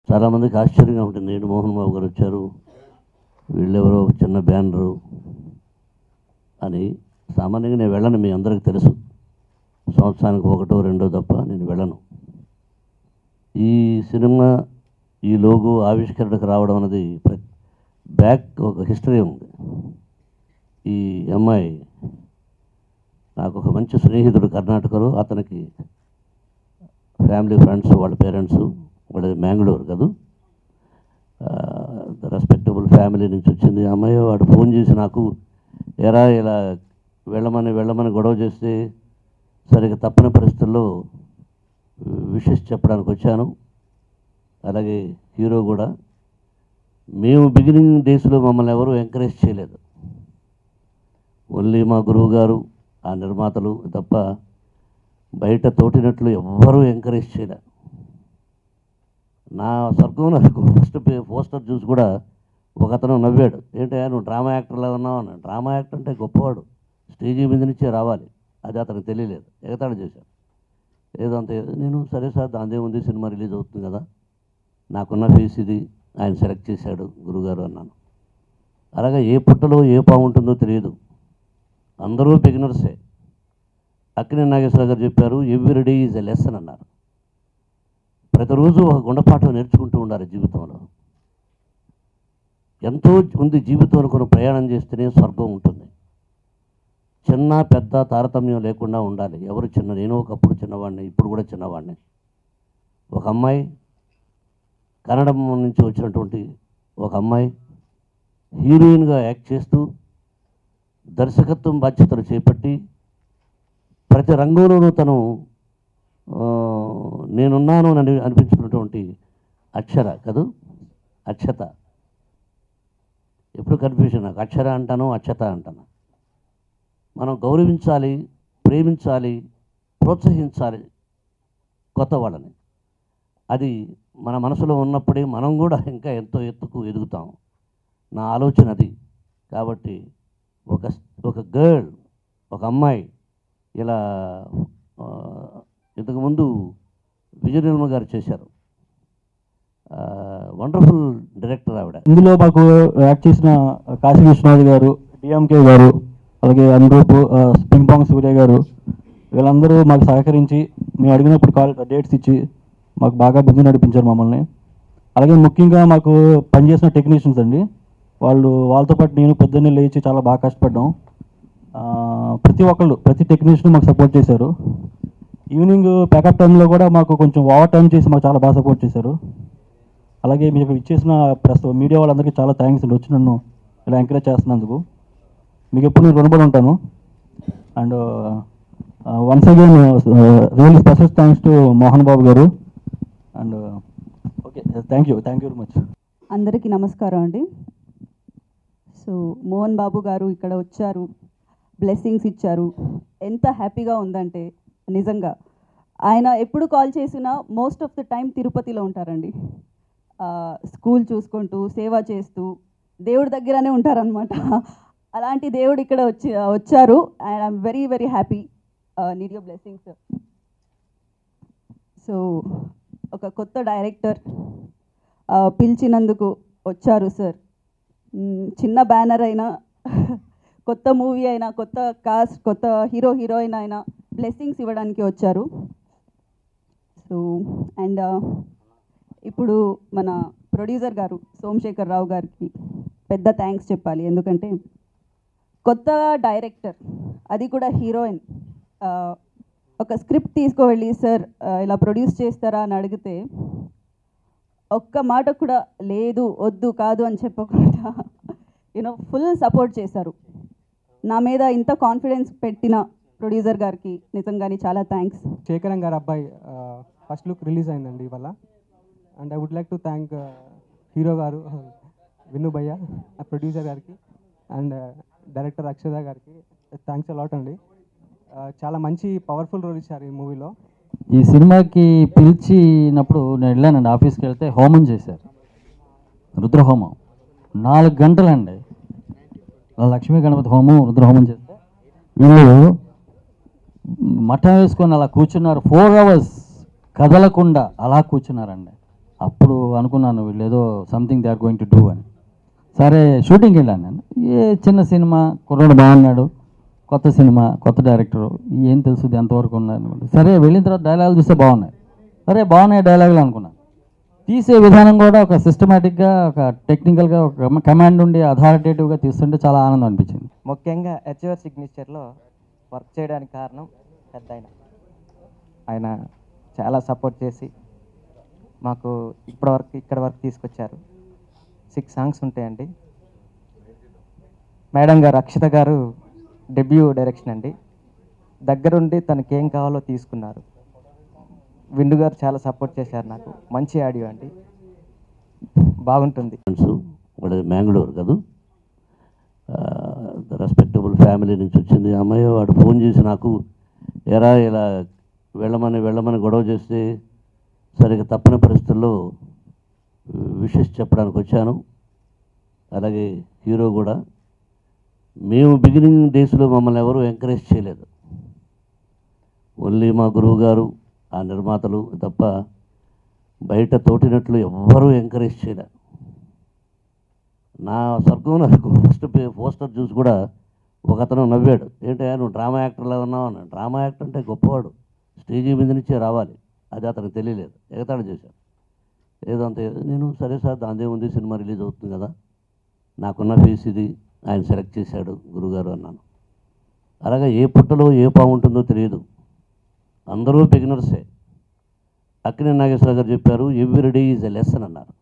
చాలామందికి ఆశ్చర్యంగా ఉంటుంది, ఏంటి మోహన్ బాబు గారు వచ్చారు, వీళ్ళెవరో చిన్న బ్యానరు అని. సామాన్యంగా నేను వెళ్ళను, మీ అందరికీ తెలుసు. సంవత్సరానికి ఒకటో రెండో తప్ప నేను వెళ్ళను. ఈ సినిమా ఈ లోగో ఆవిష్కరణకు రావడం అనేది బ్యాక్ ఒక హిస్టరీ ఉంది. ఈ అమ్మాయి నాకు ఒక మంచి స్నేహితుడు కర్ణాటకలో, అతనికి ఫ్యామిలీ ఫ్రెండ్స్, వాళ్ళ పేరెంట్స్ వాళ్ళది మ్యాంగ్లూరు కాదు, రెస్పెక్టబుల్ ఫ్యామిలీ నుంచి వచ్చింది ఆ అమ్మాయి. వాడు ఫోన్ చేసి నాకు, ఎరా ఇలా వెళ్ళమని గొడవ చేస్తే సరిగ్గా తప్పని పరిస్థితుల్లో విషెస్ చెప్పడానికి వచ్చాను. అలాగే హీరో కూడా. మేము బిగినింగ్ డేస్లో మమ్మల్ని ఎవరూ ఎంకరేజ్ చేయలేదు, ఓన్లీ మా గురువు గారు, ఆ నిర్మాతలు తప్ప బయట తోటినట్లు ఎవ్వరూ ఎంకరేజ్ చేయలే. నా స్వర్గం నాకు ఫస్ట్ పోస్టర్ చూసి కూడా ఒక అతను నవ్వాడు, ఏంటో నువ్వు డ్రామా యాక్టర్లా ఉన్నావు అన్న. డ్రామా యాక్టర్ అంటే గొప్పవాడు, స్టేజీ మీద నుంచే రావాలి, అది అతనికి తెలియలేదు. ఎగతాళి చేశాను ఏదో అంతే. నేను సరే సార్ దాందే ఉంది, సినిమా రిలీజ్ అవుతుంది కదా, నాకున్న ఫీజు ఇది, ఆయన సెలెక్ట్ చేశాడు గురుగారు అన్నాను. అలాగే ఏ పుట్టలో ఏ బాగుంటుందో తెలియదు, అందరూ బిగినర్సే. అక్కినేని నాగేశ్వరరావు గారు చెప్పారు, every day is a lesson అన్నారు. ప్రతిరోజు ఒక గుణపాఠం నేర్చుకుంటూ ఉండాలి జీవితంలో. ఎంతో ఉంది జీవితం అనుకుని ప్రయాణం చేస్తేనే స్వర్గం ఉంటుంది. చిన్న పెద్ద తారతమ్యం లేకుండా ఉండాలి. ఎవరు చిన్న, నేను ఒకప్పుడు చిన్నవాడిని, ఇప్పుడు కూడా చిన్నవాడిని. ఒక అమ్మాయి, కన్నడం నుంచి వచ్చినటువంటి ఒక అమ్మాయి హీరోయిన్గా యాక్ట్ చేస్తూ దర్శకత్వం బాధ్యతలు చేపట్టి ప్రతి రంగంలోనూ తను నేనున్నాను అని అనిపించుకున్నటువంటి అక్షర కదూ, అక్షత. ఎప్పుడు కన్ఫ్యూజన్ నాకు, అక్షర అంటాను అక్షత అంటాను. మనం గౌరవించాలి, ప్రేమించాలి, ప్రోత్సహించాలి కొత్త వాళ్ళని. అది మన మనసులో ఉన్నప్పుడే మనం కూడా ఇంకా ఎంతో ఎత్తుకు ఎదుగుతాం. నా ఆలోచన అది. కాబట్టి ఒక గర్ల్, ఒక అమ్మాయి ఇలా ఇంతకుముందు విజయ నిర్మల్ గారు చేశారు, వండర్ఫుల్ డైరెక్టర్ ఆవిడ. ఇందులో మాకు యాక్ట్ చేసిన కాశీ విశ్వనాథ్ గారు, డిఎంకే గారు, అలాగే అనురూప్, పింగ్ పాంగ్ సూర్య గారు, వీళ్ళందరూ మాకు సహకరించి మేము అడిగినప్పుడు డేట్స్ ఇచ్చి మాకు బాగా బుద్ధి నడిపించారు మమ్మల్ని. అలాగే ముఖ్యంగా మాకు పనిచేసిన టెక్నీషియన్స్ అండి, వాళ్ళతో పాటు నేను పొద్దున్నే లేచి చాలా బాగా కష్టపడ్డాం. ప్రతి టెక్నీషియన్ మాకు సపోర్ట్ చేశారు. ఈవినింగ్ ప్యాకప్ టైంలో కూడా మాకు కొంచెం ఓవర్ టైం చేసి మాకు చాలా బాగా సపోర్ట్ చేశారు. అలాగే మీకు ఇచ్చేసిన ప్రెస్ మీడియా వాళ్ళందరికీ చాలా థ్యాంక్స్ అండి, వచ్చి నన్ను ఇలా ఎంకరేజ్ చేస్తున్నందుకు. మీకు ఎప్పుడు నేను రుణపడి ఉంటాను. And once again really special thanks to Mohan Babu గారు. And okay, thank you very much. అందరికీ నమస్కారం అండి. సో మోహన్ బాబు గారు ఇక్కడ వచ్చారు, బ్లెస్సింగ్స్ ఇచ్చారు. ఎంత హ్యాపీగా ఉందంటే నిజంగా. ఆయన ఎప్పుడు కాల్ చేసినా మోస్ట్ ఆఫ్ ద టైం తిరుపతిలో ఉంటారండి. స్కూల్ చూసుకుంటూ, సేవ చేస్తూ, దేవుడి దగ్గరనే ఉంటారనమాట. అలాంటి దేవుడు ఇక్కడ వచ్చారు. And I'm very very happy. Need your blessings. So ఒక కొత్త డైరెక్టర్ పిలిచినందుకు వచ్చారు సార్. చిన్న బ్యానర్ అయినా, కొత్త మూవీ అయినా, కొత్త కాస్ట్, కొత్త హీరో హీరోయిన్ అయినా బ్లెస్సింగ్స్ ఇవ్వడానికి వచ్చారు. సో అండ్ ఇప్పుడు మన ప్రొడ్యూసర్ గారు సోమశేఖర్ రావు గారికి పెద్ద థ్యాంక్స్ చెప్పాలి. ఎందుకంటే కొత్త డైరెక్టర్, అది కూడా హీరోయిన్, ఒక స్క్రిప్ట్ తీసుకువెళ్ళి సార్ ఇలా ప్రొడ్యూస్ చేస్తారా అని అడిగితే ఒక్క మాట కూడా లేదు, వద్దు, కాదు అని చెప్పకుండా ఫుల్ సపోర్ట్ చేశారు. నా మీద ఇంత కాన్ఫిడెన్స్ పెట్టిన ప్రొడ్యూసర్ గారికి నిజంగానే చాలా థ్యాంక్స్. శేఖరం గారు అబ్బాయి ఫస్ట్ లుక్ రిలీజ్ అయిందండి ఇవాళ. And I would like to thank hero గారు విన్ను భయ్య, ప్రొడ్యూసర్ గారికి, అండ్ డైరెక్టర్ అక్షత గారికి థ్యాంక్స్ అలాట్ అండి. చాలా మంచి పవర్ఫుల్ రోల్ ఇచ్చారు ఈ మూవీలో. ఈ సినిమాకి పిలిచినప్పుడు నేను వెళ్ళానండి, ఆఫీస్కి వెళ్తే హోమం చేశారు, రుద్రహోమం 4 గంటలండి. లక్ష్మీ గణపతి హోమం, రుద్రహోమం చేస్తే వీళ్ళు మఠం వేసుకొని అలా కూర్చున్నారు. 4 hours కదలకుండా అలా కూర్చున్నారండి. అప్పుడు అనుకున్నాను వీళ్ళు ఏదో something they are going to do అని. సరే షూటింగ్కి వెళ్ళాను నేను. చిన్న సినిమా, కుర్రాడు బాగున్నాడు, కొత్త సినిమా, కొత్త డైరెక్టరు, ఏం తెలుస్తుంది ఎంతవరకు ఉన్నాను. సరే వెళ్ళిన తర్వాత డైలాగులు చూస్తే బాగున్నాయి. సరే బాగున్నాయి డైలాగులు అనుకున్నాను. తీసే విధానం కూడా ఒక సిస్టమేటిక్గా, ఒక టెక్నికల్గా, ఒక కమాండ్ ఉండి అథారిటేటివ్గా తీస్తుంటే చాలా ఆనందం అనిపించింది. ముఖ్యంగా హెచ్ఓఆర్ సిగ్నేచర్లో వర్క్ చేయడానికి కారణం పెద్ద ఆయన చాలా సపోర్ట్ చేసి మాకు ఇక్కడ వరకు తీసుకొచ్చారు. 6 సాంగ్స్ ఉంటాయండి. మేడం గారు అక్షత గారు డెబ్యూ డైరెక్షన్ అండి. దగ్గరుండి తనకేం కావాలో తీసుకున్నారు. విండు గారు చాలా సపోర్ట్ చేశారు. నాకు మంచి ఆడియో అండి, బాగుంటుంది. వాడు మ్యాంగ్లూరు కదా, రెస్పెక్టబుల్ ఫ్యామిలీ నుంచి వచ్చింది అమ్మాయి. వాడు ఫోన్ చేసి నాకు ఎరా ఇలా వెళ్ళమని గొడవ చేస్తే సరిగ్గా తప్పని పరిస్థితుల్లో విషెస్ చెప్పడానికి వచ్చాను. అలాగే హీరో కూడా. మేము బిగినింగ్ డేస్లో మమ్మల్ని ఎవరూ ఎంకరేజ్ చేయలేదు. ఓన్లీ మా గురువు గారు, ఆ నిర్మాతలు తప్ప బయట తోటినట్లు ఎవ్వరూ ఎంకరేజ్ చేయలే. నా స్వర్గంలో ఫస్ట్ పోస్టర్ చూసి కూడా ఒక అతను నవ్వాడు. ఏంటంటే నువ్వు డ్రామా యాక్టర్లా ఉన్నావు అన్నాడు. డ్రామా యాక్టర్ అంటే గొప్పవాడు, స్టేజీ మీద నుంచే రావాలి, అది అతనికి తెలియలేదు. ఎగతాళి చేశాను. ఏదో అంతే. నేను సరే సార్ దాందే ఉంది, సినిమా రిలీజ్ అవుతుంది కదా, నాకున్న ఫేస్ ఇది, ఆయన సెలెక్ట్ చేశాడు గురుగారు అన్నాను. అలాగే ఏ పుట్టలో ఏ పాము ఉంటుందో తెలియదు, అందరూ బిగినర్సే. అక్కినేని నాగేశ్వరరావు గారు చెప్పారు, every day is a lesson అన్నారు.